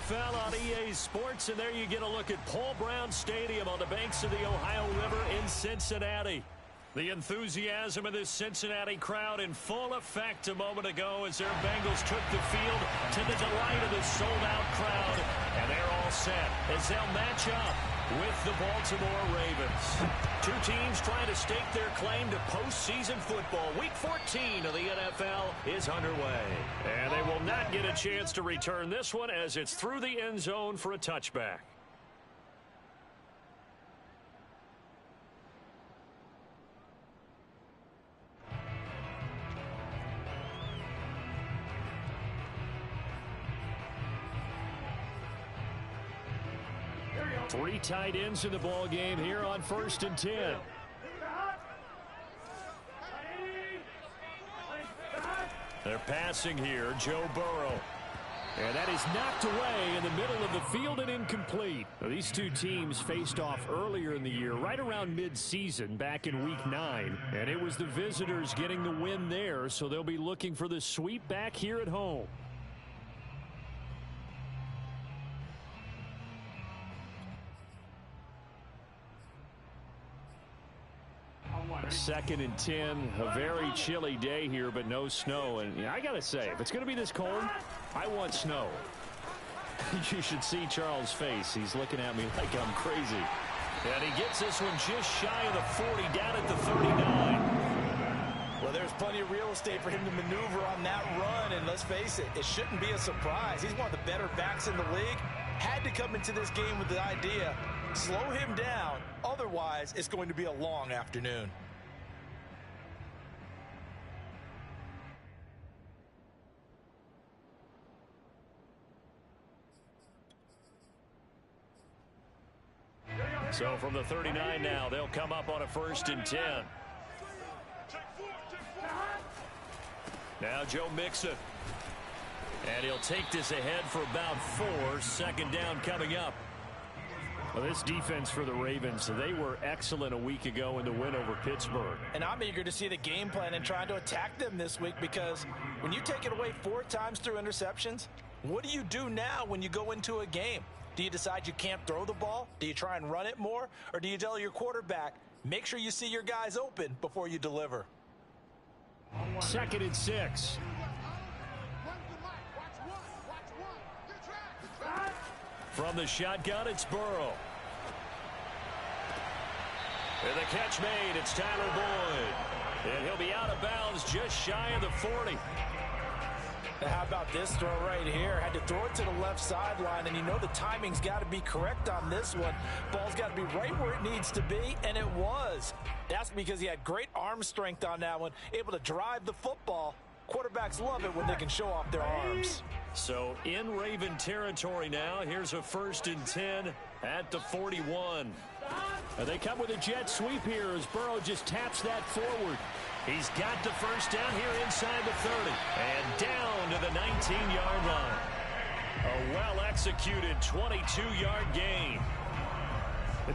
NFL on EA Sports, and there you get a look at Paul Brown Stadium on the banks of the Ohio River in Cincinnati. The enthusiasm of this Cincinnati crowd in full effect a moment ago as their Bengals took the field to the delight of the sold-out crowd. And they're all set as they'll match up with the Baltimore Ravens. Two teams trying to stake their claim to postseason football. Week 14 of the NFL is underway. And they will not get a chance to return this one as it's through the end zone for a touchback. Three tight ends in the ball game here on 1st and 10. They're passing here, Joe Burrow. And that is knocked away in the middle of the field and incomplete. Now, these two teams faced off earlier in the year, right around mid-season, back in Week 9. And it was the visitors getting the win there, so they'll be looking for the sweep back here at home. 2nd and 10, a very chilly day here, but no snow. And I got to say, if it's going to be this cold, I want snow. You should see Charles' face. He's looking at me like I'm crazy. And he gets this one just shy of the 40, down at the 39. Well, there's plenty of real estate for him to maneuver on that run. And let's face it, it shouldn't be a surprise. He's one of the better backs in the league. Had to come into this game with the idea, slow him down. Otherwise, it's going to be a long afternoon. So from the 39 now, they'll come up on a 1st and 10. Now Joe Mixon. And he'll take this ahead for about 4. 2nd down coming up. Well, this defense for the Ravens, they were excellent a week ago in the win over Pittsburgh. And I'm eager to see the game plan and trying to attack them this week, because when you take it away 4 times through interceptions, what do you do now when you go into a game? Do you decide you can't throw the ball? Do you try and run it more? Or do you tell your quarterback, make sure you see your guys open before you deliver? 2nd and 6. From the shotgun, it's Burrow. And the catch made, it's Tyler Boyd. And he'll be out of bounds just shy of the 40. How about this throw right here? Had to throw it to the left sideline, and you know the timing's got to be correct on this one. Ball's got to be right where it needs to be, and it was. That's because he had great arm strength on that one, able to drive the football. Quarterbacks love it when they can show off their arms. So in Raven territory now, here's a 1st and 10 at the 41. And they come with a jet sweep here as Burrow just taps that forward. He's got the 1st down here inside the 30. And down to the 19-yard line. A well-executed 22-yard gain.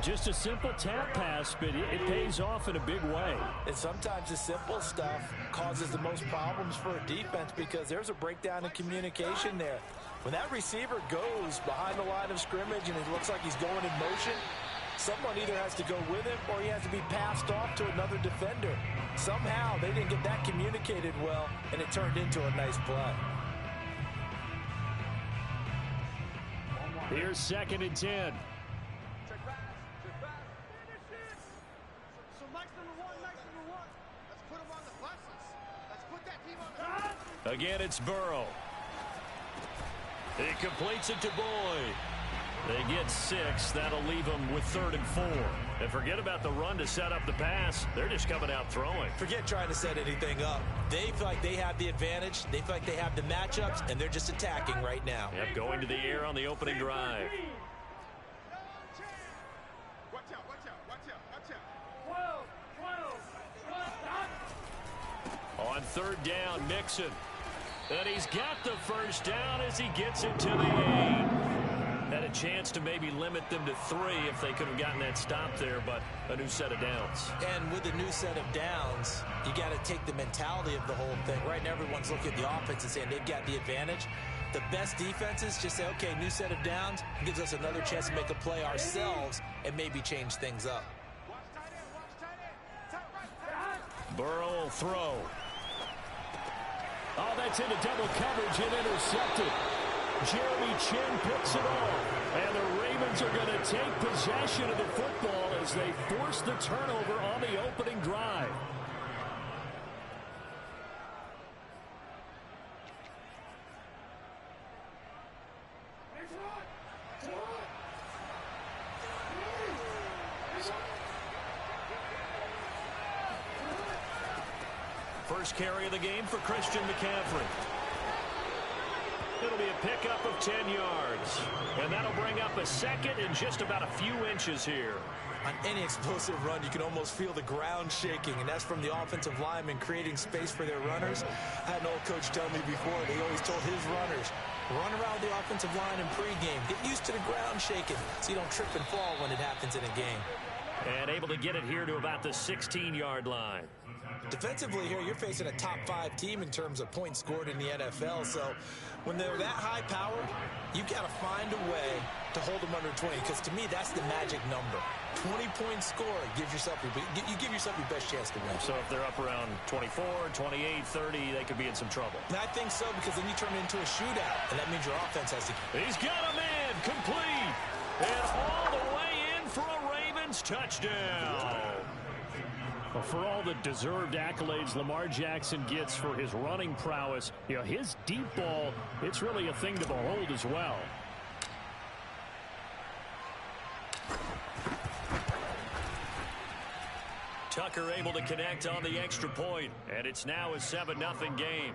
Just a simple tap pass, but it pays off in a big way. And sometimes the simple stuff causes the most problems for a defense, because there's a breakdown in communication there. When that receiver goes behind the line of scrimmage and it looks like he's going in motion, someone either has to go with him or he has to be passed off to another defender. Somehow they didn't get that communicated well, and it turned into a nice play. Here's 2nd and 10. Again, it's Burrow. He completes it to Boyd. They get 6. That'll leave them with 3rd and 4. And forget about the run to set up the pass. They're just coming out throwing. Forget trying to set anything up. They feel like they have the advantage. They feel like they have the matchups, and they're just attacking right now. Yep, going to the air on the opening drive. On 3rd down, Mixon. And he's got the 1st down as he gets it to the 8. Had a chance to maybe limit them to 3 if they could have gotten that stop there, but a new set of downs. And with a new set of downs, you got to take the mentality of the whole thing. Right now, everyone's looking at the offense and saying they've got the advantage. The best defenses just say, okay, new set of downs, gives us another chance to make a play ourselves and maybe change things up. Burrow will throw. Oh, that's into double coverage and intercepted. Jeremy Chin picks it off. And the Ravens are going to take possession of the football as they force the turnover on the opening drive. First carry of the game for Christian McCaffrey. It'll be a pickup of 10 yards. And that'll bring up a second in just about a few inches here. On any explosive run, you can almost feel the ground shaking, and that's from the offensive linemen creating space for their runners. I had an old coach tell me before, they always told his runners, run around the offensive line in pregame. Get used to the ground shaking so you don't trip and fall when it happens in a game. And able to get it here to about the 16-yard line. Defensively here, you're facing a top 5 team in terms of points scored in the NFL. So when they're that high powered, you've got to find a way to hold them under 20. Because to me, that's the magic number. 20-point score gives yourself you give yourself your best chance to win. So if they're up around 24, 28, 30, they could be in some trouble. And I think so, because then you turn it into a shootout, and that means your offense has to. He's got a man complete, and all the way in for a Ravens touchdown. Well, for all the deserved accolades Lamar Jackson gets for his running prowess, his deep ball, it's really a thing to behold as well. Tucker able to connect on the extra point, and it's now a 7-0 game.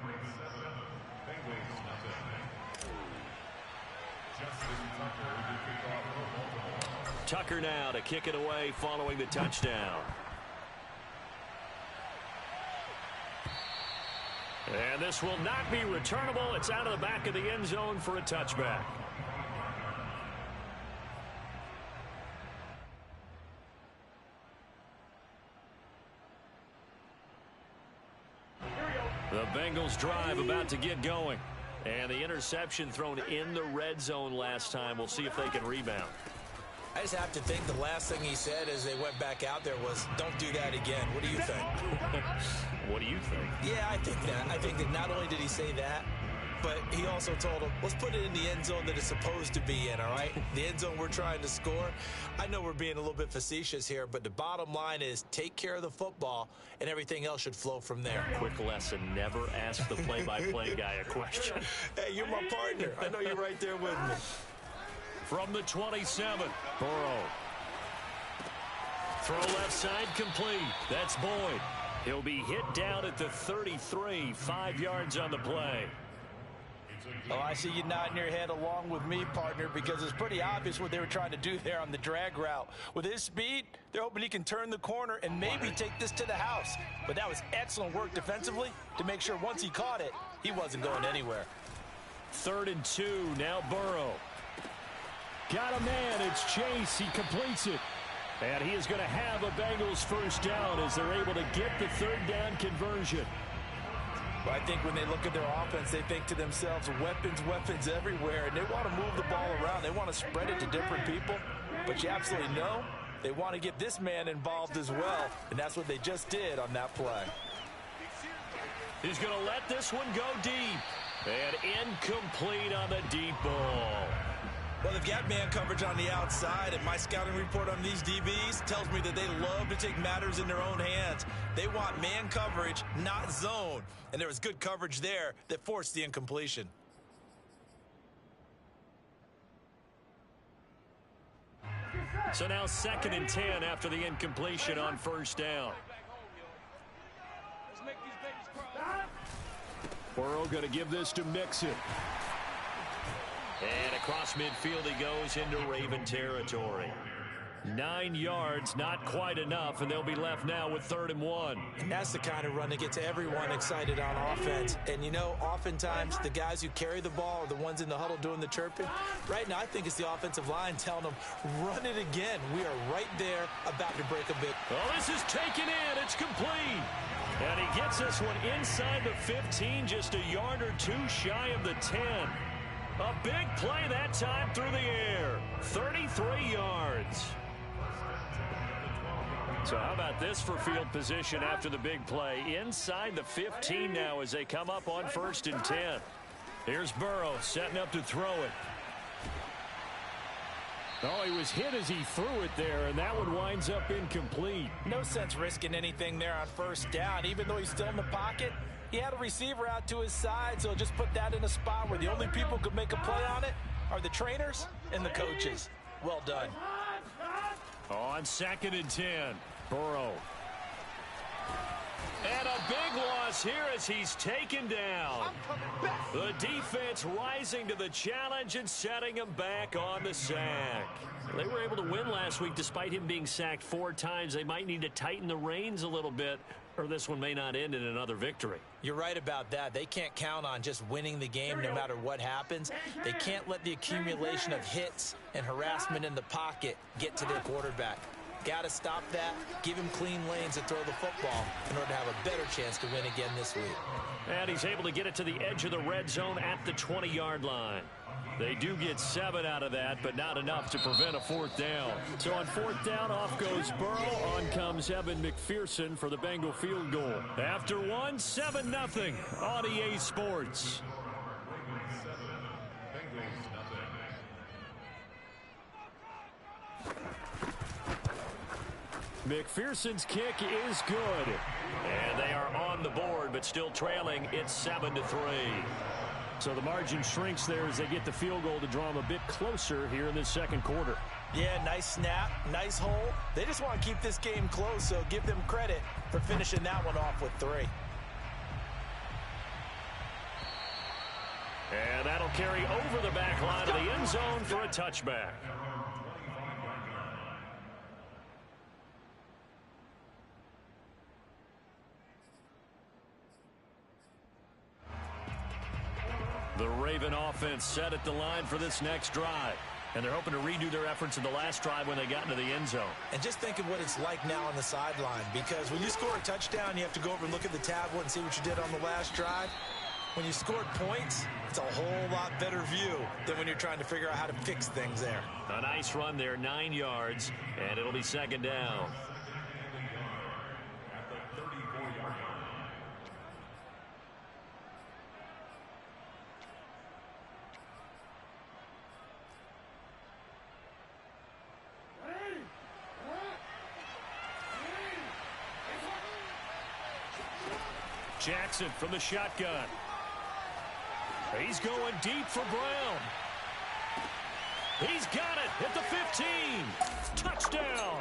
Tucker now to kick it away following the touchdown. And this will not be returnable. It's out of the back of the end zone for a touchback. The Bengals drive about to get going. And the interception thrown in the red zone last time. We'll see if they can rebound. I just have to think the last thing he said as they went back out there was, don't do that again. What do you think? What do you think? Yeah, I think that. I think that not only did he say that, but he also told him, let's put it in the end zone that it's supposed to be in, all right? The end zone we're trying to score. I know we're being a little bit facetious here, but the bottom line is take care of the football, and everything else should flow from there. Quick lesson, never ask the play-by-play guy a question. Hey, you're my partner. I know you're right there with me. From the 27, Burrow. Throw left side complete. That's Boyd. He'll be hit down at the 33, 5 yards on the play. Oh, I see you nodding your head along with me, partner, because it's pretty obvious what they were trying to do there on the drag route. With his speed, they're hoping he can turn the corner and maybe take this to the house. But that was excellent work defensively to make sure once he caught it, he wasn't going anywhere. 3rd and 2, now Burrow. Got a man, it's Chase, he completes it. And he is going to have a Bengals first down as they're able to get the 3rd down conversion. But I think when they look at their offense, they think to themselves, weapons everywhere, and they want to move the ball around. They want to spread it to different people. But you absolutely know they want to get this man involved as well, and that's what they just did on that play. He's going to let this one go deep. And incomplete on the deep ball. Well, they've got man coverage on the outside, and my scouting report on these DBs tells me that they love to take matters in their own hands. They want man coverage, not zone. And there was good coverage there that forced the incompletion. So now 2nd and 10 after the incompletion on first down. Burrow going to give this to Mixon. And across midfield he goes into Raven territory. 9 yards, not quite enough, and they'll be left now with 3rd and 1. And that's the kind of run that gets everyone excited on offense. And, you know, oftentimes the guys who carry the ball are the ones in the huddle doing the chirping. Right now, I think it's the offensive line telling them, run it again. We are right there about to break a bit. Well, this is taken in. It's complete. And he gets this one inside the 15, just a yard or two shy of the 10. A big play that time through the air. 33 yards. So how about this for field position after the big play? Inside the 15 now as they come up on 1st and 10. Here's Burrow setting up to throw it. Oh, he was hit as he threw it there, and that one winds up incomplete. No sense risking anything there on 1st down. Even though he's still in the pocket, he had a receiver out to his side, so just put that in a spot where the only people who could make a play on it are the trainers and the coaches. Well done. On 2nd and 10, Burrow. And a big loss here as he's taken down. The defense rising to the challenge and setting him back on the sack. They were able to win last week despite him being sacked 4 times. They might need to tighten the reins a little bit, or this one may not end in another victory. You're right about that. They can't count on just winning the game no matter what happens. They can't let the accumulation of hits and harassment in the pocket get to their quarterback. Got to stop that, give him clean lanes to throw the football in order to have a better chance to win again this week. And he's able to get it to the edge of the red zone at the 20-yard line. They do get 7 out of that, but not enough to prevent a 4th down. So on 4th down, off goes Burrow. On comes Evan McPherson for the Bengal field goal. After 1, 7-0 on EA Sports. McPherson's kick is good. And they are on the board, but still trailing. It's 7-3. So the margin shrinks there as they get the field goal to draw them a bit closer here in this 2nd quarter. Yeah, nice snap, nice hole. They just want to keep this game close, so give them credit for finishing that one off with 3. And that'll carry over the back line of the end zone for a touchback. The Raven offense set at the line for this next drive. And they're hoping to redo their efforts in the last drive when they got into the end zone. And just think of what it's like now on the sideline, because when you score a touchdown, you have to go over and look at the tablet and see what you did on the last drive. When you scored points, it's a whole lot better view than when you're trying to figure out how to fix things there. A nice run there, 9 yards, and it'll be 2nd down. Jackson from the shotgun. He's going deep for Brown. He's got it at the 15. Touchdown.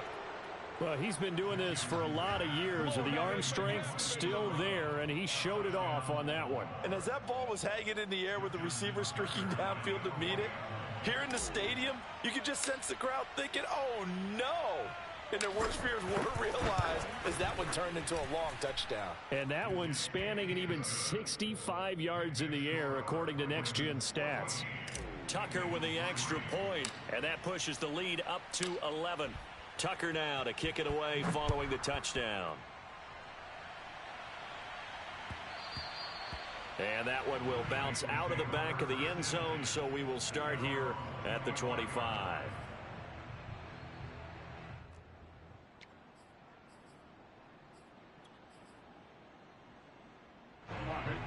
Well, he's been doing this for a lot of years, and the arm strength still there, and he showed it off on that one. And as that ball was hanging in the air with the receiver streaking downfield to meet it, here in the stadium, you could just sense the crowd thinking, oh, no. And their worst fears were realized as that one turned into a long touchdown. And that one spanning an even 65 yards in the air, according to Next Gen Stats. Tucker with the extra point, and that pushes the lead up to 11. Tucker now to kick it away following the touchdown. And that one will bounce out of the back of the end zone, so we will start here at the 25.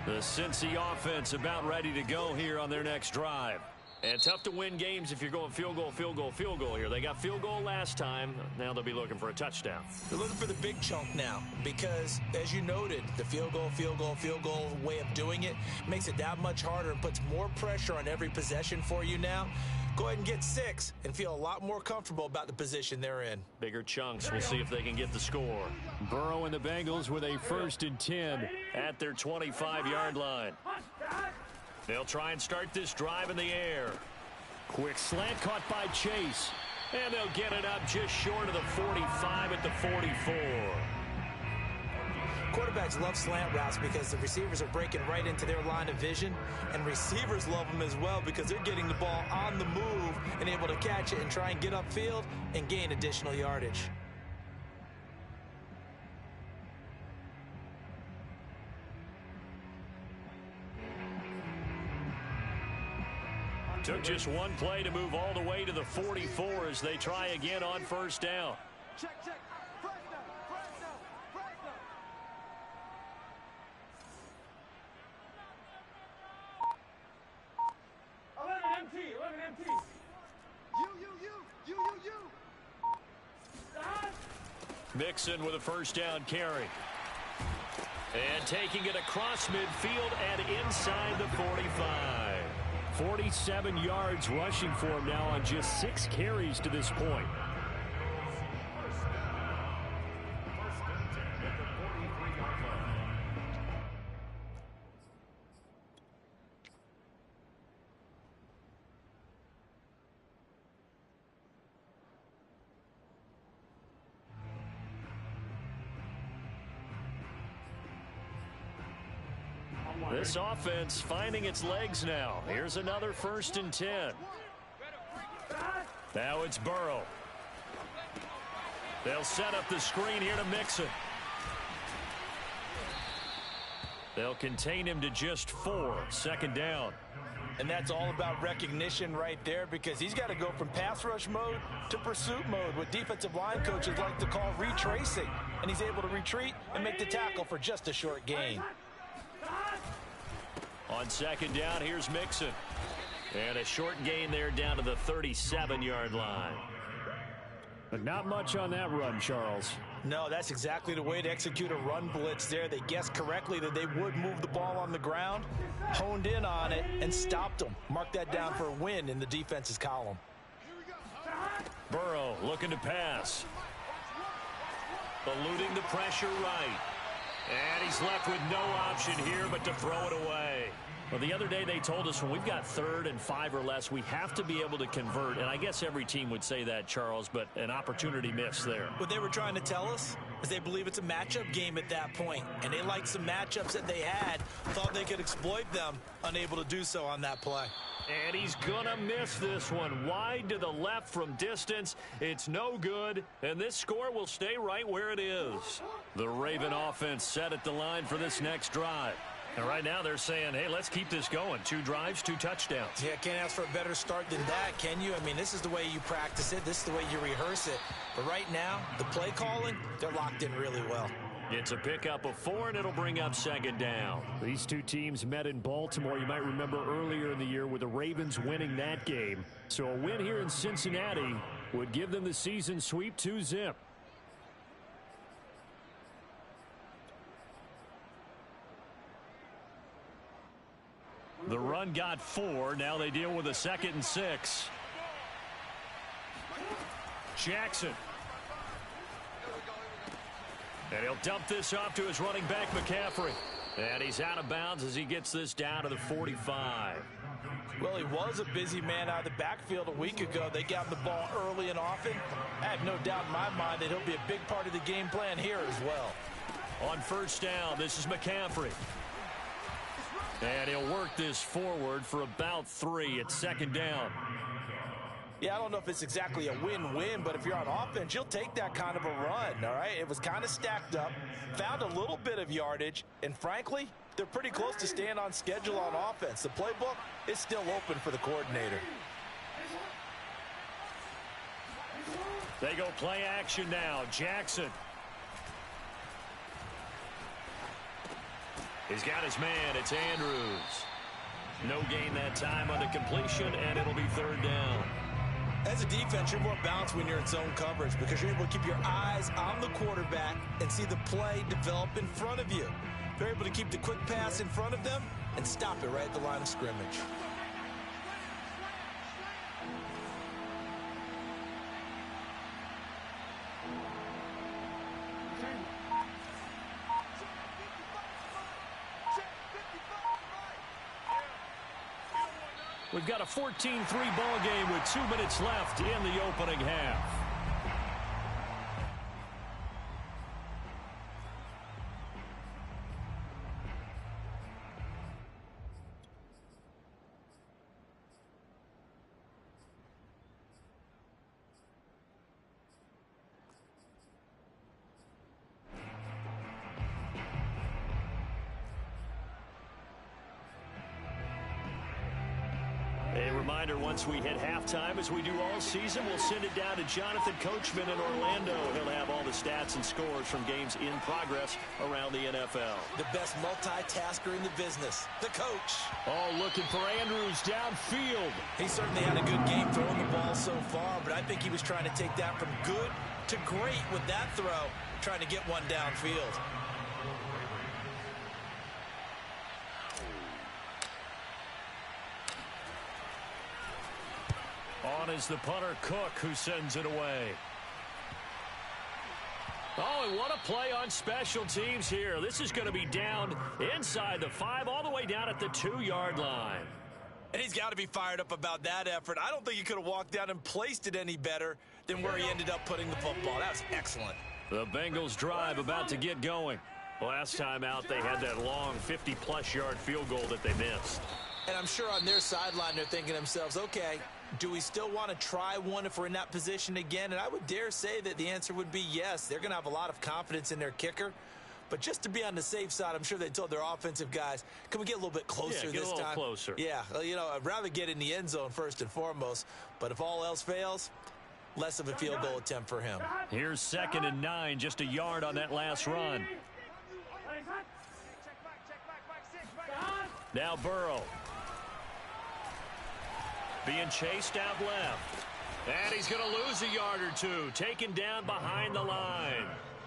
The Cincy offense about ready to go here on their next drive. And tough to win games if you're going field goal, field goal, field goal here. They got field goal last time. Now they'll be looking for a touchdown. They're looking for the big chunk now because, as you noted, the field goal, field goal, field goal way of doing it makes it that much harder and puts more pressure on every possession for you now. Go ahead and get 6 and feel a lot more comfortable about the position they're in. Bigger chunks. We'll see if they can get the score. Burrow and the Bengals with a 1st and 10 at their 25-yard line. They'll try and start this drive in the air. Quick slant caught by Chase. And they'll get it up just short of the 45 at the 44. Quarterbacks love slant routes because the receivers are breaking right into their line of vision, and receivers love them as well because they're getting the ball on the move and able to catch it and try and get upfield and gain additional yardage. Took just one play to move all the way to the 44 as they try again on first down. Check. Fresh down. 11 MT. You. Mixon with a first down carry. And taking it across midfield and inside the 45. 47 yards rushing for him now on just 6 carries to this point. This offense finding its legs now. Here's another 1st and 10. Now it's Burrow. They'll set up the screen here to Mixon. They'll contain him to just 4. 2nd down. And that's all about recognition right there, because he's got to go from pass rush mode to pursuit mode, what defensive line coaches like to call retracing. And he's able to retreat and make the tackle for just a short gain. On 2nd down, here's Mixon. And a short gain there down to the 37-yard line. But not much on that run, Charles. No, that's exactly the way to execute a run blitz there. They guessed correctly that they would move the ball on the ground, honed in on it, and stopped them. Mark that down for a win in the defense's column. Burrow looking to pass. Eluding the pressure right. And he's left with no option here but to throw it away. Well, the other day they told us when we've got 3rd and 5 or less, we have to be able to convert. And I guess every team would say that, Charles, but an opportunity missed there. What they were trying to tell us is they believe it's a matchup game at that point. And they liked some matchups that they had, thought they could exploit them, unable to do so on that play. And he's going to miss this one. Wide to the left from distance. It's no good. And this score will stay right where it is. The Raven offense set at the line for this next drive. And right now they're saying, hey, let's keep this going. 2 drives, 2 touchdowns. Yeah, can't ask for a better start than that, can you? I mean, this is the way you practice it. This is the way you rehearse it. But right now, the play calling, they're locked in really well. It's a pickup of 4, and it'll bring up 2nd down. These two teams met in Baltimore. You might remember earlier in the year with the Ravens winning that game. So a win here in Cincinnati would give them the season sweep 2-zip. The run got 4. Now they deal with a 2nd and 6. Jackson. And he'll dump this off to his running back, McCaffrey. And he's out of bounds as he gets this down to the 45. Well, he was a busy man out of the backfield a week ago. They got him the ball early and often. I have no doubt in my mind that he'll be a big part of the game plan here as well. On 1st down, this is McCaffrey. And he'll work this forward for about 3 at 2nd down. Yeah, I don't know if it's exactly a win-win, but if you're on offense, you'll take that kind of a run, all right? It was kind of stacked up, found a little bit of yardage, and frankly, they're pretty close to staying on schedule on offense. The playbook is still open for the coordinator. They go play action now. Jackson. He's got his man. It's Andrews. No gain that time on the completion, and it'll be 3rd down. As a defense, you're more balanced when you're in zone coverage because you're able to keep your eyes on the quarterback and see the play develop in front of you. They're able to keep the quick pass in front of them and stop it right at the line of scrimmage. We've got a 14-3 ball game with 2 minutes left in the opening half. A reminder, once we hit halftime, as we do all season, we'll send it down to Jonathan Coachman in Orlando. He'll have all the stats and scores from games in progress around the NFL. The best multitasker in the business, the coach. Oh, looking for Andrews downfield. He certainly had a good game throwing the ball so far, but I think he was trying to take that from good to great with that throw, trying to get one downfield. On is the punter, Cook, who sends it away. Oh, and what a play on special teams here. This is going to be down inside the 5, all the way down at the 2-yard line. And he's got to be fired up about that effort. I don't think he could have walked down and placed it any better than where he ended up putting the football. That was excellent. The Bengals drive about to get going. Last time out, they had that long 50-plus yard field goal that they missed. And I'm sure on their sideline, they're thinking to themselves, okay, do we still want to try one if we're in that position again? And I would dare say that the answer would be yes. They're going to have a lot of confidence in their kicker. But just to be on the safe side, I'm sure they told their offensive guys, can we get a little bit closer this time? Get a little closer. Yeah, you know, I'd rather get in the end zone first and foremost. But if all else fails, less of a field goal attempt for him. Here's 2nd and 9, just a yard on that last run. Now Burrow. Being chased out left. And he's going to lose a yard or two. Taken down behind the line.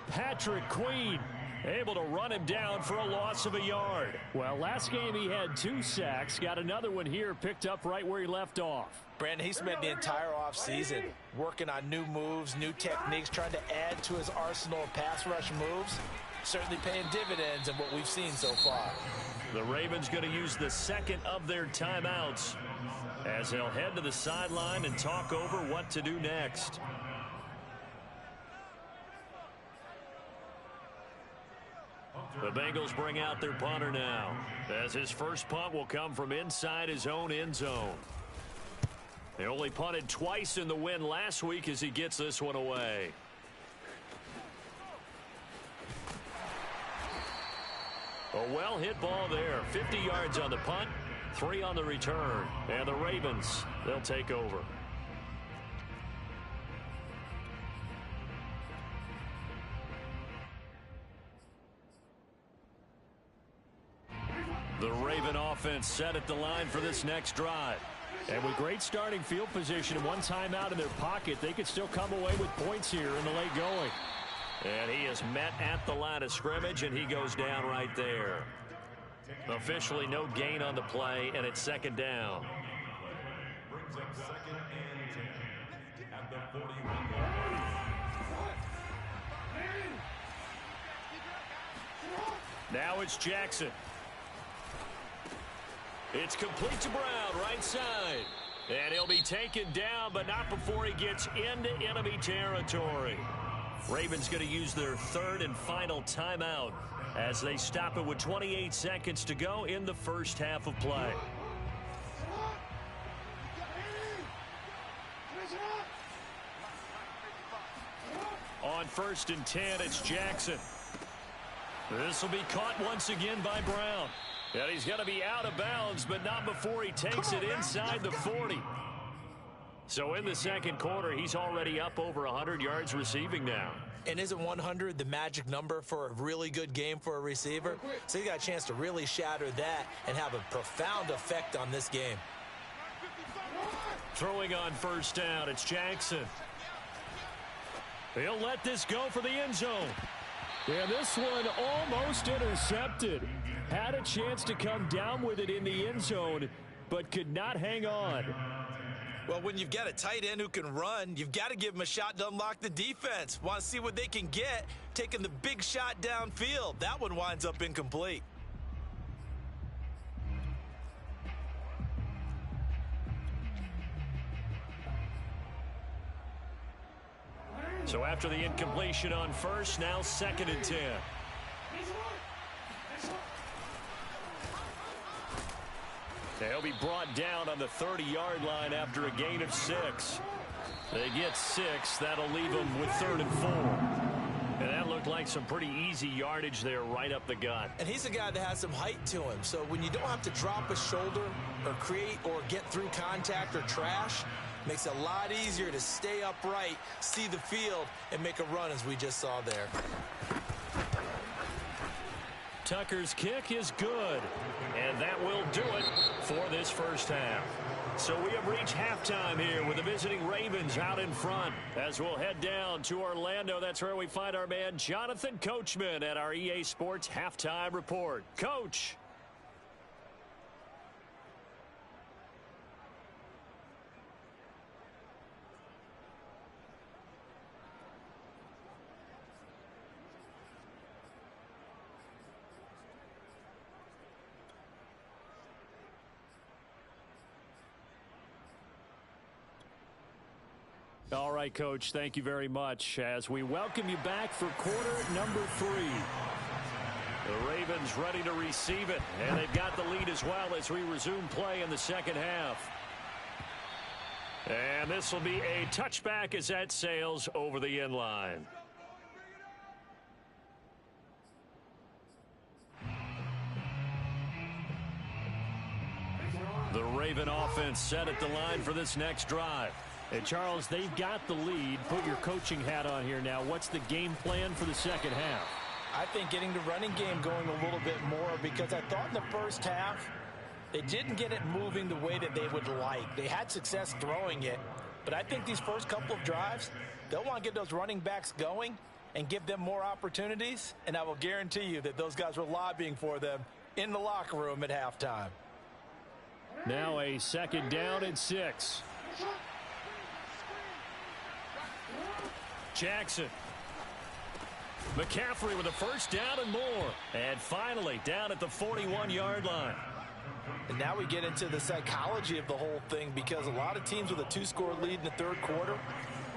Patrick Queen able to run him down for a loss of a yard. Well, last game he had 2 sacks. Got another one here picked up right where he left off. Brandon, he spent the entire offseason working on new moves, new techniques, trying to add to his arsenal of pass rush moves. Certainly paying dividends in what we've seen so far. The Ravens going to use the 2nd of their timeouts as they'll head to the sideline and talk over what to do next. The Bengals bring out their punter now, as his first punt will come from inside his own end zone. They only punted twice in the win last week as he gets this one away. A well-hit ball there. 50 yards on the punt, 3 on the return. And the Ravens, they'll take over. The Raven offense set at the line for this next drive. And with great starting field position and one timeout in their pocket, they could still come away with points here in the late going. And he is met at the line of scrimmage, and he goes down right there. Officially no gain on the play, and it's 2nd down. Brings up 2nd and 10 at the 41. Now it's Jackson. It's complete to Brown, right side. And he'll be taken down, but not before he gets into enemy territory. Ravens going to use their 3rd and final timeout as they stop it with 28 seconds to go in the first half of play. On 1st and 10, it's Jackson. This will be caught once again by Brown. And he's going to be out of bounds, but not before he takes it inside the 40. So in the 2nd quarter, he's already up over 100 yards receiving now. And isn't 100 the magic number for a really good game for a receiver? So he got a chance to really shatter that and have a profound effect on this game. Throwing on 1st down, it's Jackson. He'll let this go for the end zone. And this one almost intercepted. Had a chance to come down with it in the end zone, but could not hang on. Well, when you've got a tight end who can run, you've got to give him a shot to unlock the defense. Want to see what they can get, taking the big shot downfield. That one winds up incomplete. So after the incompletion on 1st, now 2nd and 10. They'll be brought down on the 30-yard line after a gain of 6. They get 6. That'll leave them with 3rd and 4. And that looked looked like some pretty easy yardage there right up the gut. And he's a guy that has some height to him. So when you don't have to drop a shoulder or create or get through contact or trash, makes it a lot easier to stay upright, see the field, and make a run as we just saw there. Tucker's kick is good. And that will do it for this first half. So we have reached halftime here with the visiting Ravens out in front. As we'll head down to Orlando, that's where we find our man Jonathan Coachman at our EA Sports Halftime Report. Coach. All right, Coach, thank you very much as we welcome you back for quarter number 3. The Ravens ready to receive it, and they've got the lead as well as we resume play in the second half. And this will be a touchback as that sails over the end line. The Raven offense set at the line for this next drive. And, Charles, they've got the lead. Put your coaching hat on here now. What's the game plan for the second half? I think getting the running game going a little bit more, because I thought in the first half they didn't get it moving the way that they would like. They had success throwing it, but I think these first couple of drives, they'll want to get those running backs going and give them more opportunities, and I will guarantee you that those guys were lobbying for them in the locker room at halftime. Now a second down and 6. Jackson. McCaffrey with a first down and more. And finally down at the 41-yard line. And now we get into the psychology of the whole thing, because a lot of teams with a 2-score lead in the third quarter,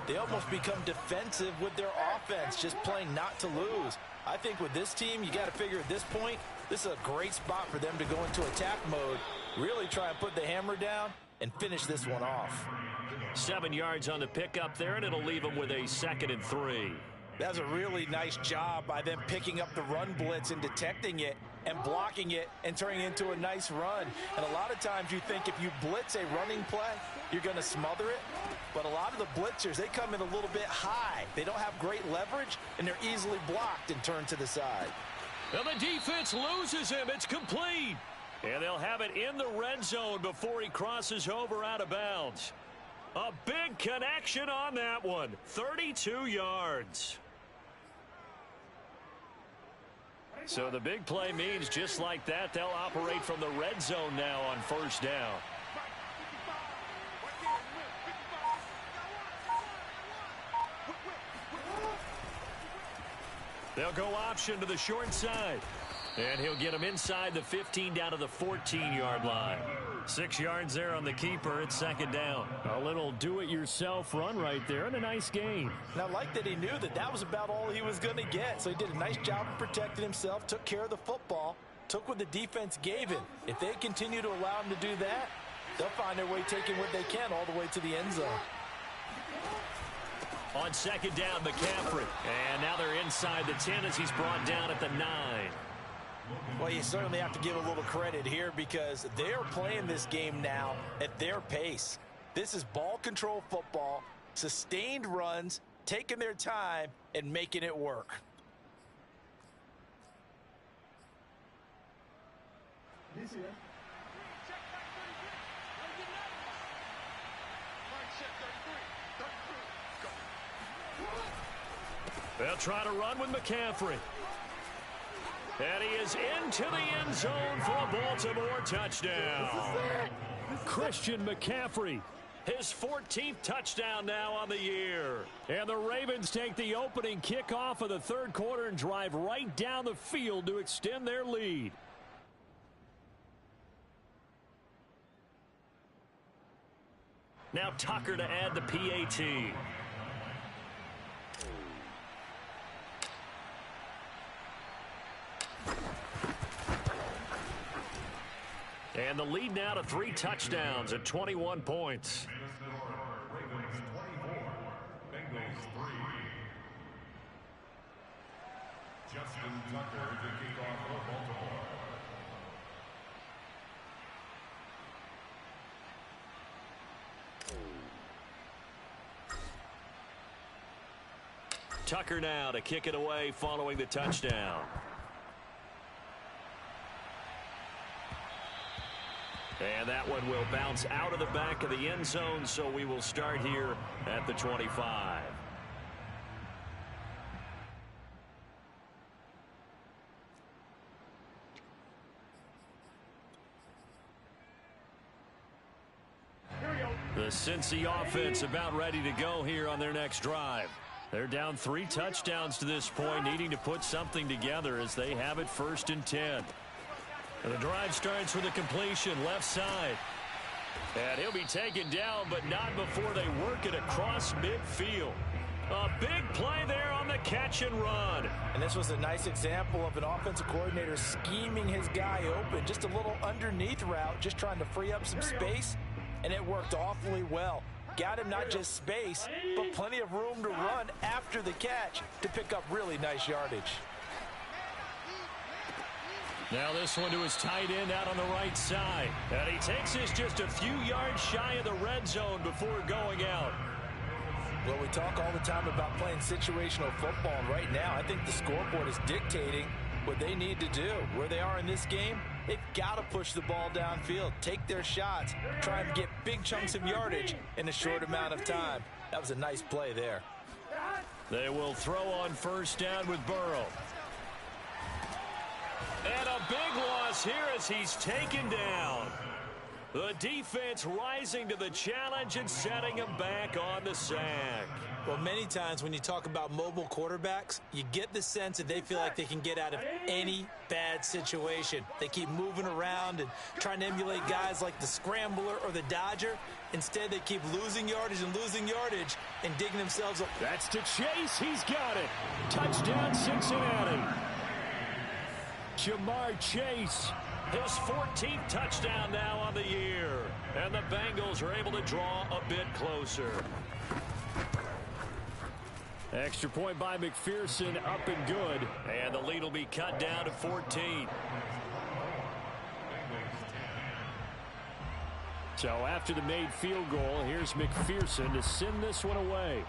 they almost become defensive with their offense, just playing not to lose. I think with this team, you got to figure at this point, this is a great spot for them to go into attack mode, really try and put the hammer down and finish this one off. 7 yards on the pickup there, and it'll leave them with a 2nd and 3. That's a really nice job by them picking up the run blitz and detecting it and blocking it and turning it into a nice run. And a lot of times you think if you blitz a running play, you're going to smother it. But a lot of the blitzers, they come in a little bit high. They don't have great leverage, and they're easily blocked and turned to the side. Well, the defense loses him. It's complete. And they'll have it in the red zone before he crosses over out of bounds. A big connection on that one. 32 yards. So the big play means just like that, they'll operate from the red zone now on first down. They'll go option to the short side. And he'll get him inside the 15 down to the 14-yard line. 6 yards there on the keeper. It's second down. A little do-it-yourself run right there and a nice gain. And I like that he knew that that was about all he was going to get. So he did a nice job of protecting himself, took care of the football, took what the defense gave him. If they continue to allow him to do that, they'll find their way taking what they can all the way to the end zone. On second down, McCaffrey. And now they're inside the 10 as he's brought down at the 9. Well, you certainly have to give a little credit here, because they're playing this game now at their pace. This is ball control football, sustained runs, taking their time and making it work. They'll try to run with McCaffrey. And he is into the end zone for a Baltimore touchdown. Christian McCaffrey, his 14th touchdown now on the year. And the Ravens take the opening kickoff of the third quarter and drive right down the field to extend their lead. Now Tucker to add the PAT. And the lead now to 3 touchdowns at 21 points. Ravens 24, Bengals 3. Tucker to kick off for Baltimore. Tucker now to kick it away following the touchdown. And that one will bounce out of the back of the end zone, so we will start here at the 25. The Cincy offense about ready to go here on their next drive. They're down 3 touchdowns to this point, needing to put something together as they have it 1st and 10. And the drive starts with a completion left side. And he'll be taken down, but not before they work it across midfield. A big play there on the catch and run. And this was a nice example of an offensive coordinator scheming his guy open. Just a little underneath route, just trying to free up some space. And it worked awfully well. Got him not just space, but plenty of room to run after the catch to pick up really nice yardage. Now this one to his tight end out on the right side. And he takes this just a few yards shy of the red zone before going out. Well, we talk all the time about playing situational football, and right now I think the scoreboard is dictating what they need to do. Where they are in this game, they've got to push the ball downfield, take their shots, try and get big chunks of yardage in a short amount of time. That was a nice play there. They will throw on 1st down with Burrow. And a big loss here as he's taken down. The defense rising to the challenge and setting him back on the sack. Well, many times when you talk about mobile quarterbacks, you get the sense that they feel like they can get out of any bad situation. They keep moving around and trying to emulate guys like the scrambler or the dodger. Instead, they keep losing yardage and digging themselves up. That's to Chase. He's got it. Touchdown, Cincinnati. Jamar Chase, his 14th touchdown now on the year. And the Bengals are able to draw a bit closer. Extra point by McPherson, up and good. And the lead will be cut down to 14. So after the made field goal, here's McPherson to send this one away.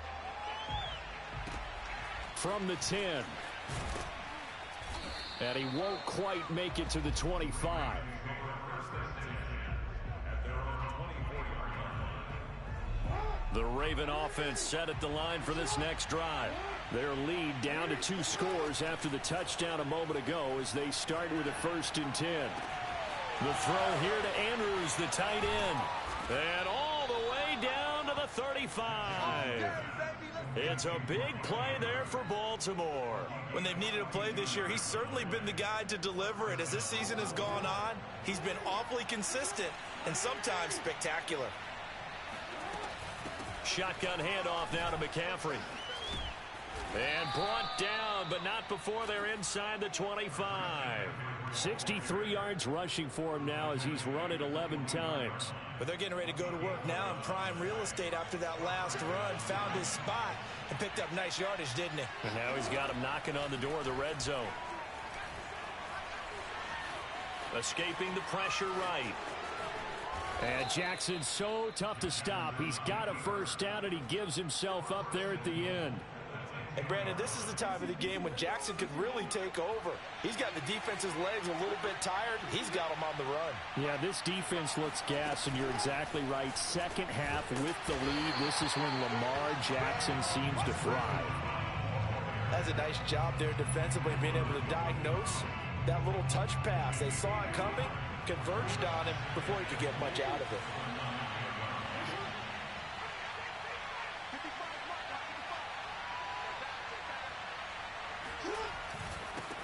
From the 10. And he won't quite make it to the 25. The Raven offense set at the line for this next drive. Their lead down to 2 scores after the touchdown a moment ago as they start with a 1st and 10. The throw here to Andrews, the tight end. And all the way down to the 35. It's a big play there for Baltimore. When they've needed a play this year, he's certainly been the guy to deliver it. As this season has gone on, he's been awfully consistent and sometimes spectacular. Shotgun handoff now to McCaffrey. And brought down, but not before they're inside the 25. 63 yards rushing for him now as he's run it 11 times. But they're getting ready to go to work now in prime real estate after that last run. Found his spot and picked up nice yardage, didn't he? And now he's got him knocking on the door of the red zone. Escaping the pressure right. And Jackson's so tough to stop. He's got a 1st down, and he gives himself up there at the end. And, Brandon, this is the time of the game when Jackson could really take over. He's got the defense's legs a little bit tired. He's got them on the run. Yeah, this defense looks gassed, and you're exactly right. Second half with the lead, this is when Lamar Jackson seems to thrive. That's a nice job there defensively, being able to diagnose that little touch pass. They saw it coming, converged on him before he could get much out of it.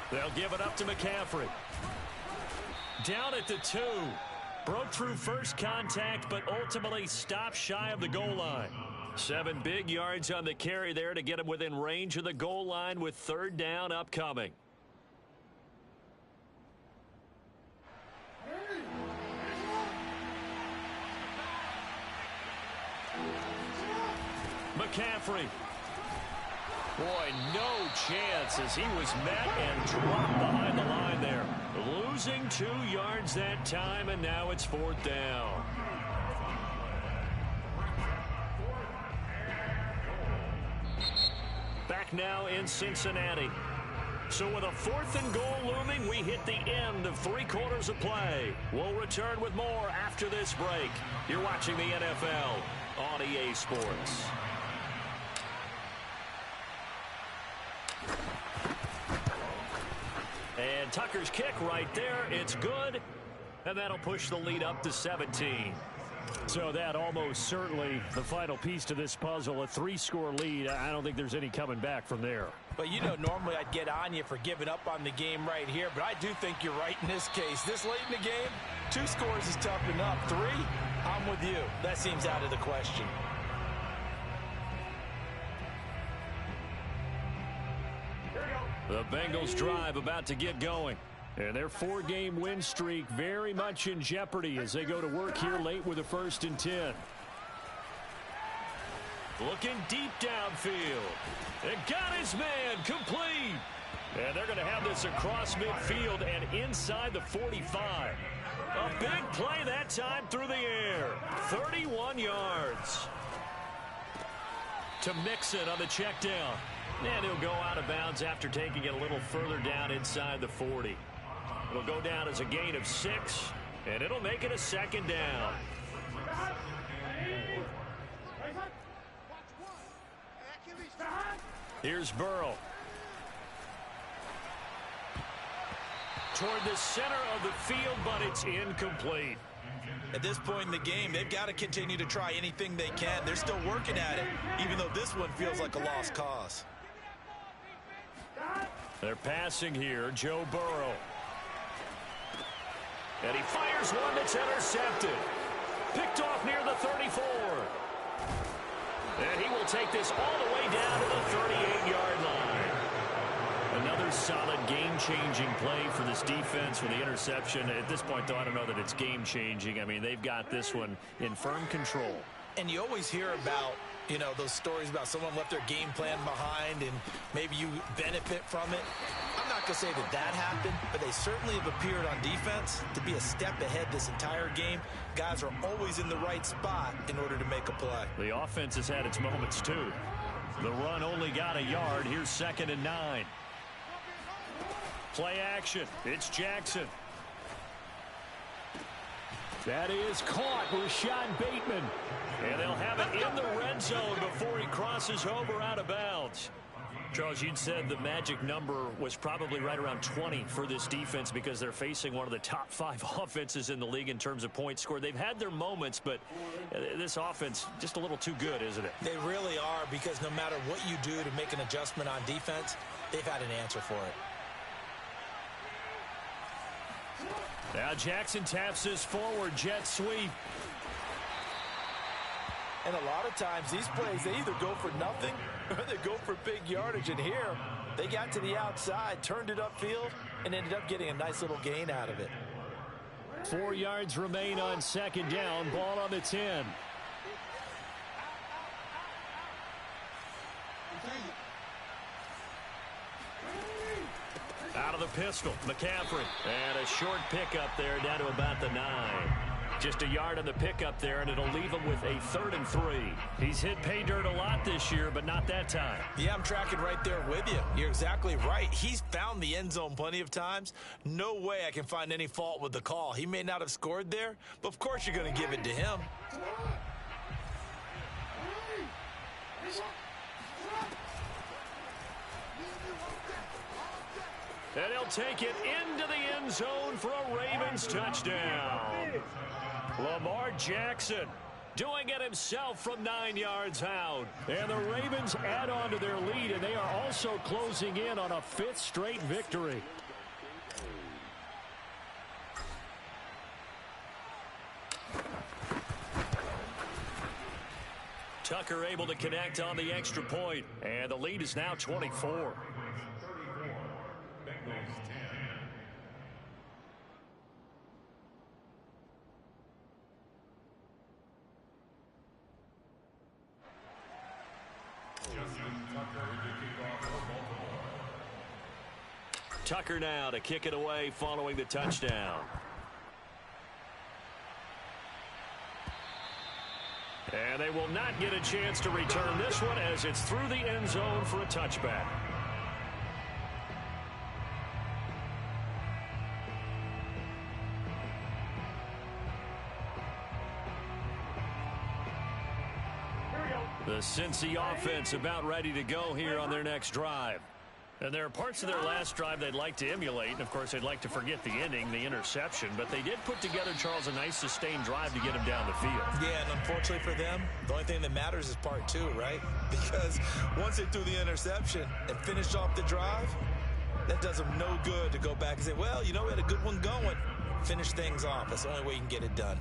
They'll give it up to McCaffrey. Down at the 2. Broke through first contact, but ultimately stopped shy of the goal line. 7 big yards on the carry there to get him within range of the goal line with 3rd down upcoming. McCaffrey. Boy, no chance as he was met and dropped behind the line there. Losing 2 yards that time, and now it's 4th down. Back now in Cincinnati. So with a 4th and goal looming, we hit the end of 3 quarters of play. We'll return with more after this break. You're watching the NFL on EA Sports. And Tucker's kick right there. It's good. And that'll push the lead up to 17. So that almost certainly the final piece to this puzzle, a 3-score lead. I don't think there's any coming back from there. But you know, normally I'd get on you for giving up on the game right here, but I do think you're right in this case. This late in the game, 2 scores is tough enough. 3, I'm with you. That seems out of the question. The Bengals drive about to get going. And their 4-game win streak very much in jeopardy as they go to work here late with a 1st and 10. Looking deep downfield. And got his man complete. And they're going to have this across midfield and inside the 45. A big play that time through the air. 31 yards. To Mixon on the check down. And he'll go out of bounds after taking it a little further down inside the 40. It'll go down as a gain of 6, and it'll make it a 2nd down. Here's Burrow. Toward the center of the field, but it's incomplete. At this point in the game, they've got to continue to try anything they can. They're still working at it, even though this one feels like a lost cause. They're passing here, Joe Burrow. And he fires one that's intercepted. Picked off near the 34. And he will take this all the way down to the 38-yard line. Another solid game-changing play for this defense with the interception. At this point, though, I don't know that it's game-changing. I mean, they've got this one in firm control. And you always hear about, you know, those stories about someone left their game plan behind and maybe you benefit from it. I'm not going to say that that happened, but they certainly have appeared on defense to be a step ahead this entire game. Guys are always in the right spot in order to make a play. The offense has had its moments, too. The run only got a yard. Here's 2nd and 9. Play action. It's Jackson. That is caught. Rashad Bateman. And they'll have it in the red zone before he crosses over out of bounds. Charles, you'd said the magic number was probably right around 20 for this defense because they're facing one of the top 5 offenses in the league in terms of points scored. They've had their moments, but this offense just a little too good, isn't it? They really are, because no matter what you do to make an adjustment on defense, they've had an answer for it. Now Jackson taps this forward jet sweep. And a lot of times these plays, they either go for nothing or they go for big yardage. And here, they got to the outside, turned it upfield, and ended up getting a nice little gain out of it. 4 yards remain on 2nd down. Ball on the 10. Out of the pistol, McCaffrey. And a short pickup there down to about the 9. Just a yard on the pickup there, and it'll leave him with a 3rd and 3. He's hit pay dirt a lot this year, but not that time. Yeah, I'm tracking right there with you. You're exactly right. He's found the end zone plenty of times. No way I can find any fault with the call. He may not have scored there, but of course you're going to give it to him. And he'll take it into the end zone for a Ravens touchdown. Lamar Jackson doing it himself from 9 yards out. And the Ravens add on to their lead, and they are also closing in on a 5th straight victory. Tucker able to connect on the extra point, and the lead is now 24. Tucker now to kick it away following the touchdown. And they will not get a chance to return this one as it's through the end zone for a touchback. The Cincy offense about ready to go here on their next drive. And there are parts of their last drive they'd like to emulate. And, of course, they'd like to forget the ending, the interception. But they did put together, Charles, a nice sustained drive to get him down the field. Yeah, and unfortunately for them, the only thing that matters is part two, right? Because once they threw the interception and finished off the drive, that does them no good to go back and say, well, you know, we had a good one going. Finish things off. That's the only way you can get it done.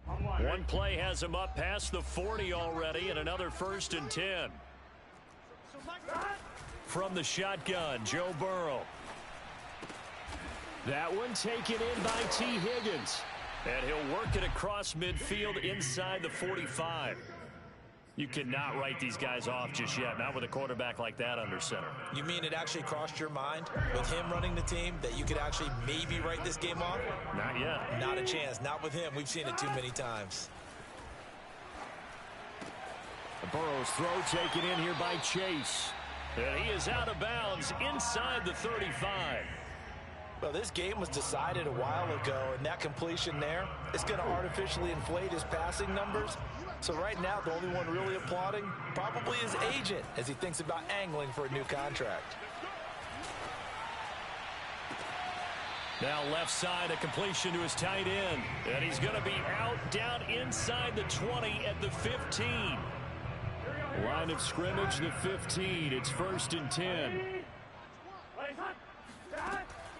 One play has him up past the 40 already, and another 1st and 10. From the shotgun, Joe Burrow. That one taken in by T. Higgins. And he'll work it across midfield inside the 45. You cannot write these guys off just yet, not with a quarterback like that under center. You mean it actually crossed your mind with him running the team that you could actually maybe write this game off? Not yet. Not a chance. Not with him. We've seen it too many times. Burrow's throw taken in here by Chase. And he is out of bounds inside the 35. Well, this game was decided a while ago, and that completion there is going to artificially inflate his passing numbers. So right now, the only one really applauding probably his agent as he thinks about angling for a new contract. Now left side, a completion to his tight end. And he's going to be out down inside the 20 at the 15. Line of scrimmage, the 15. It's 1st and 10.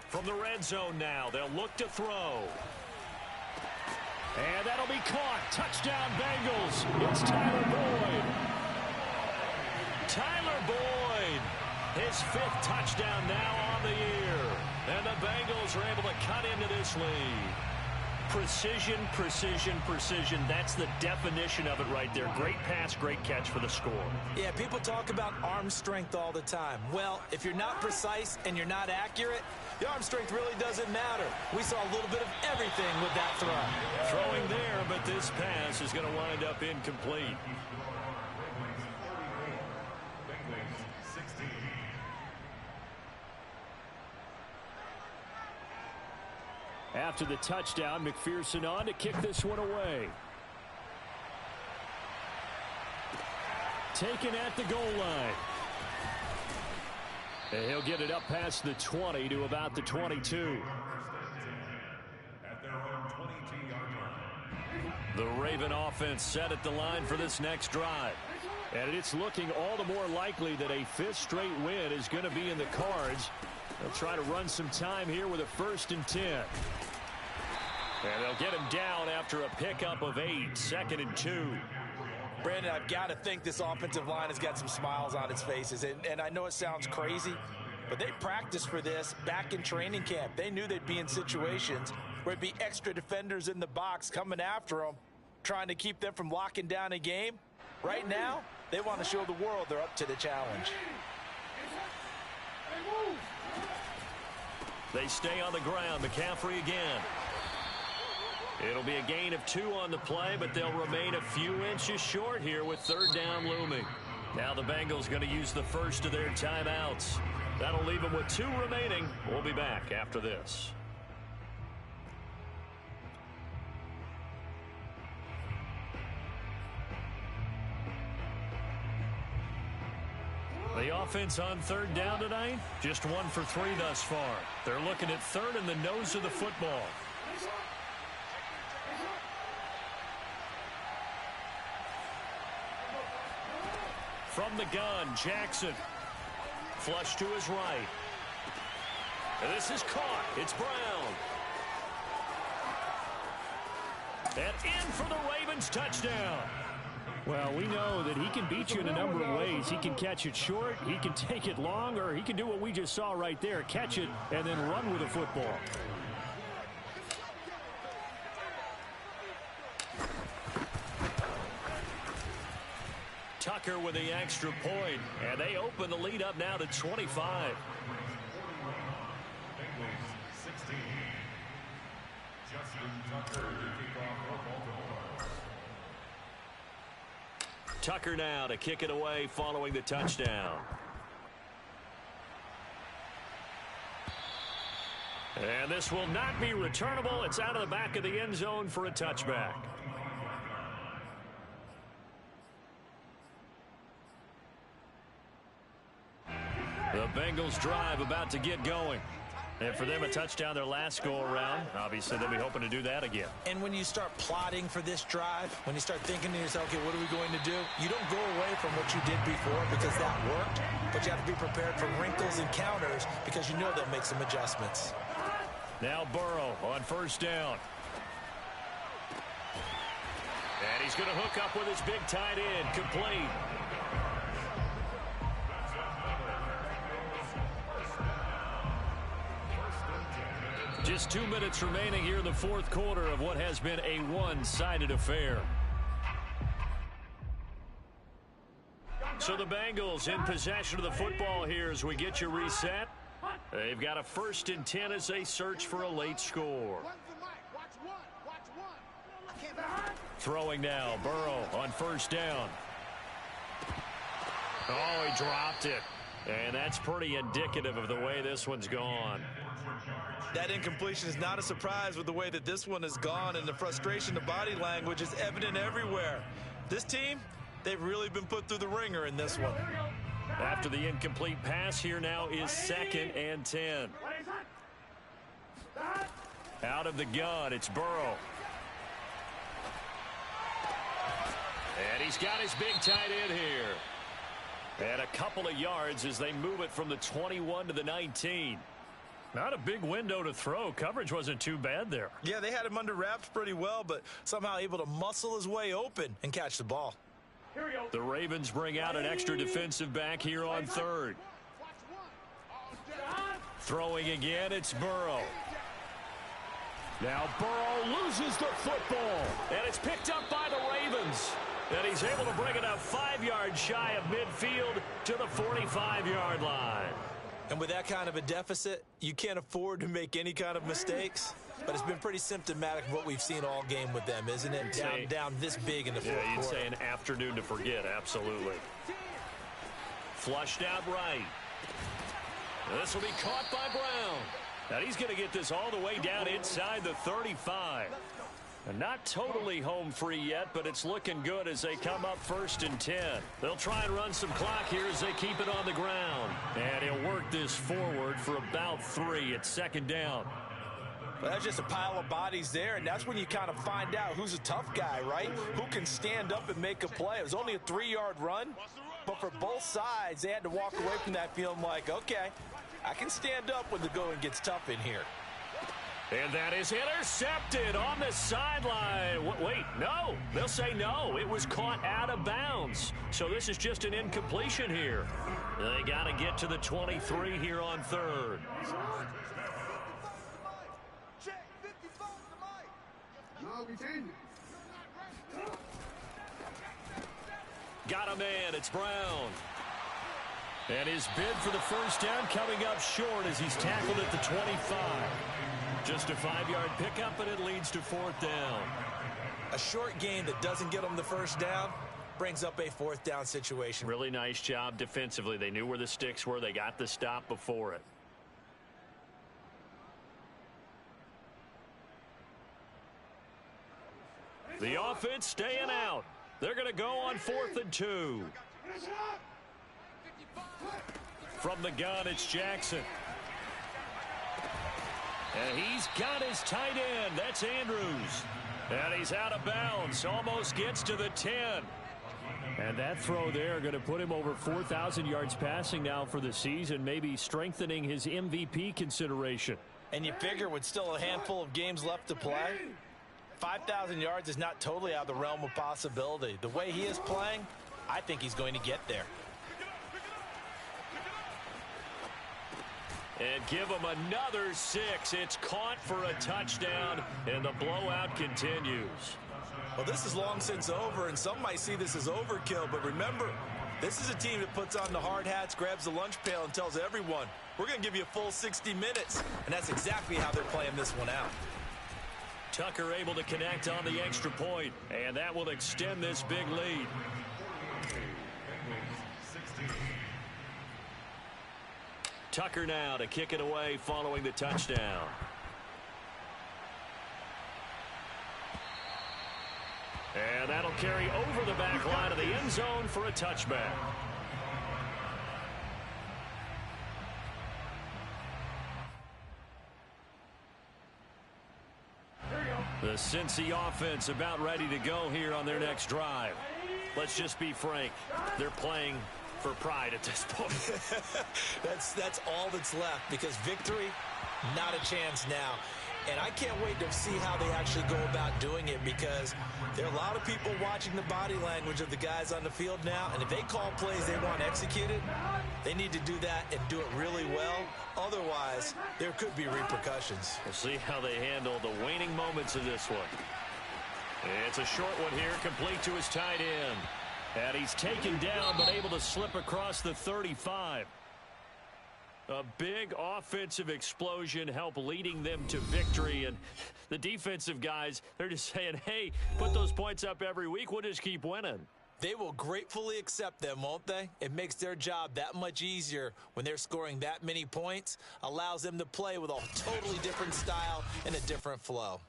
From the red zone now, they'll look to throw. And that'll be caught. Touchdown, Bengals. It's Tyler Boyd. Tyler Boyd, his 5th touchdown now on the year. And the Bengals are able to cut into this lead. Precision, precision, precision. That's the definition of it right there. Great pass, great catch for the score. Yeah, people talk about arm strength all the time. Well, if you're not precise and you're not accurate, the arm strength really doesn't matter. We saw a little bit of everything with that throw. Throwing there, but this pass is going to wind up incomplete. After the touchdown, McPherson on to kick this one away. Taken at the goal line. And he'll get it up past the 20 to about the 22. At their own 22-yard line. The Raven offense set at the line for this next drive. And it's looking all the more likely that a 5th straight win is going to be in the cards. They'll try to run some time here with a 1st and 10. And they'll get him down after a pickup of 8, 2nd and 2. Brandon, I've got to think this offensive line has got some smiles on its faces. And I know it sounds crazy, but they practiced for this back in training camp. They knew they'd be in situations where there'd be extra defenders in the box coming after them, trying to keep them from locking down a game. Right now, they want to show the world they're up to the challenge. They stay on the ground. McCaffrey again. It'll be a gain of 2 on the play, but they'll remain a few inches short here with 3rd down looming. Now the Bengals going to use the first of their timeouts. That'll leave them with 2 remaining. We'll be back after this. The offense on 3rd down tonight, just 1 for 3 thus far. They're looking at 3rd in the nose of the football. From the gun, Jackson. Flush to his right. And this is caught. It's Brown. And in for the Ravens touchdown. Well, we know that he can beat you in a number of ways. He can catch it short, he can take it long, or he can do what we just saw right there, catch it and then run with the football. Tucker Tucker with the extra point, and they open the lead up now to 25. Bengals 16. Justin Tucker to kick off for Baltimore. Tucker now to kick it away following the touchdown. And this will not be returnable. It's out of the back of the end zone for a touchback. The Bengals drive about to get going. And for them, a touchdown their last go-around. Obviously, they'll be hoping to do that again. And when you start plotting for this drive, when you start thinking to yourself, okay, what are we going to do? You don't go away from what you did before because that worked, but you have to be prepared for wrinkles and counters because you know they'll make some adjustments. Now Burrow on first down. And he's going to hook up with his big tight end, complete. Just 2 minutes remaining here in the fourth quarter of what has been a one-sided affair. So the Bengals in possession of the football here as we get you reset. They've got a 1st and 10 as they search for a late score. Throwing now, Burrow on first down. Oh, he dropped it. And that's pretty indicative of the way this one's gone. That incompletion is not a surprise with the way that this one has gone, and the frustration, the body language is evident everywhere. This team, they've really been put through the ringer in this one. After the incomplete pass, here now is 2nd and 10. Out of the gun, it's Burrow. And he's got his big tight end here. And a couple of yards as they move it from the 21 to the 19. Not a big window to throw. Coverage wasn't too bad there. Yeah, they had him under wraps pretty well, but somehow able to muscle his way open and catch the ball. The Ravens bring out an extra defensive back here on 3rd. Throwing again, it's Burrow. Now Burrow loses the football, and it's picked up by the Ravens. And he's able to bring it up 5 yards shy of midfield to the 45-yard line. And with that kind of a deficit, you can't afford to make any kind of mistakes. But it's been pretty symptomatic of what we've seen all game with them, isn't it? Down this big in the fourth quarter. Yeah, you'd say an afternoon to forget, absolutely. Flushed out right. This will be caught by Brown. Now he's going to get this all the way down inside the 35. And not totally home free yet, but it's looking good as they come up 1st and 10. They'll try and run some clock here as they keep it on the ground. And he'll work this forward for about 3. It's 2nd down. Well, that's just a pile of bodies there, and that's when you kind of find out who's a tough guy, right? Who can stand up and make a play. It was only a 3-yard run, but for both sides, they had to walk away from that feeling like, okay, I can stand up when the going gets tough in here. And that is intercepted on the sideline. Wait, no. They'll say no. It was caught out of bounds. So this is just an incompletion here. They got to get to the 23 here on 3rd. Got a man. It's Brown. And his bid for the first down coming up short as he's tackled at the 25. Just a 5-yard pickup, and it leads to 4th down. A short gain that doesn't get them the first down brings up a 4th down situation. Really nice job defensively. They knew where the sticks were. They got the stop before it. The offense staying out. They're going to go on 4th and 2. From the gun, it's Jackson. And he's got his tight end. That's Andrews. And he's out of bounds. Almost gets to the 10. And that throw there going to put him over 4,000 yards passing now for the season, maybe strengthening his MVP consideration. And you figure with still a handful of games left to play, 5,000 yards is not totally out of the realm of possibility. The way he is playing, I think he's going to get there. And give him another 6. It's caught for a touchdown, and the blowout continues. Well, this is long since over, and some might see this as overkill, but remember, This is a team that puts on the hard hats, grabs the lunch pail, and tells everyone, we're going to give you a full 60 minutes. And that's exactly how they're playing this one out. Tucker able to connect on the extra point, and that will extend this big lead. Tucker now to kick it away following the touchdown. And that'll carry over the back line of the end zone for a touchback. The Cincy offense about ready to go here on their next drive. Let's just be frank. They're playing for pride at this point. That's all that's left, because victory, not a chance now. And I can't wait to see how they actually go about doing it, because there are a lot of people watching the body language of the guys on the field now, and if they call plays they want executed, they need to do that and do it really well. Otherwise, there could be repercussions. We'll see how they handle the waning moments of this one. It's a short one here, complete to his tight end. And he's taken down, but able to slip across the 35. A big offensive explosion help leading them to victory. And the defensive guys, they're just saying, hey, put those points up every week. We'll just keep winning. They will gratefully accept them, won't they? It makes their job that much easier when they're scoring that many points. Allows them to play with a totally different style and a different flow.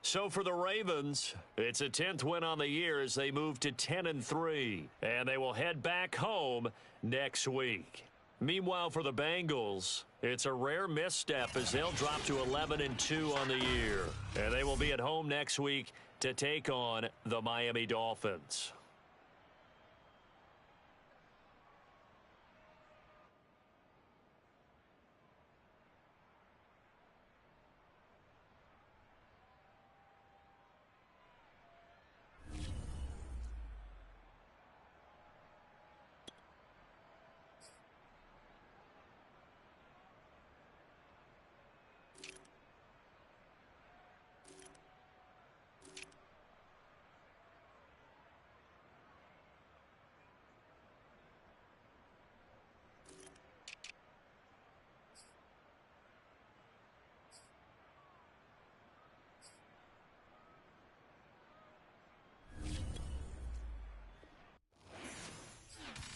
So for the Ravens, it's a 10th win on the year as they move to 10-3. And they will head back home next week. Meanwhile, for the Bengals, it's a rare misstep as they'll drop to 11-2 on the year. And they will be at home next week to take on the Miami Dolphins.